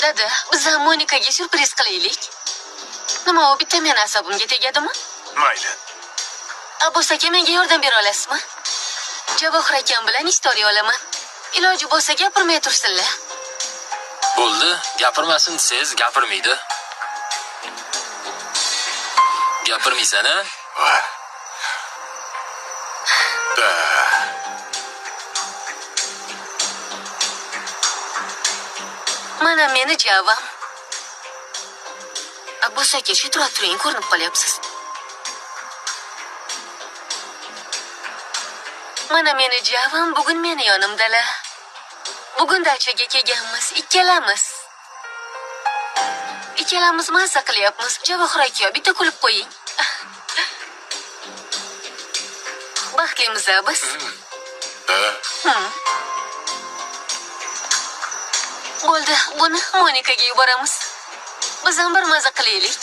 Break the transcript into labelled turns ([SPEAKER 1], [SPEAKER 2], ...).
[SPEAKER 1] Bo'ladi. Biz ham Monikaga syurpriz qilaylik. Nima u bitta men asabimga tegadimi?
[SPEAKER 2] Mayli.
[SPEAKER 1] Abbos aka menga yordam bera olasizmi? Javohir akam bilan istoriya olaman. Iloji bo'lsa gapirmay tursinlar.
[SPEAKER 3] Bo'ldi, gapirmasin desangiz gapirmaydi. Gapirmaysan-a?
[SPEAKER 1] Mana meni javam. Abbos aka shu turing ko'rinib qolyapsiz. Mana meni javam bugun meni yonimdalar. Bugun dachaga kelganmiz, ikkalamiz. Ikkalamiz mazza qilyapmiz. Javohir aka, bitta kulib qo'ying. Baxtlimiz biz. Bo'ldi, buni Monikaga yuboramiz. Biz ham bir mazza qilaylik.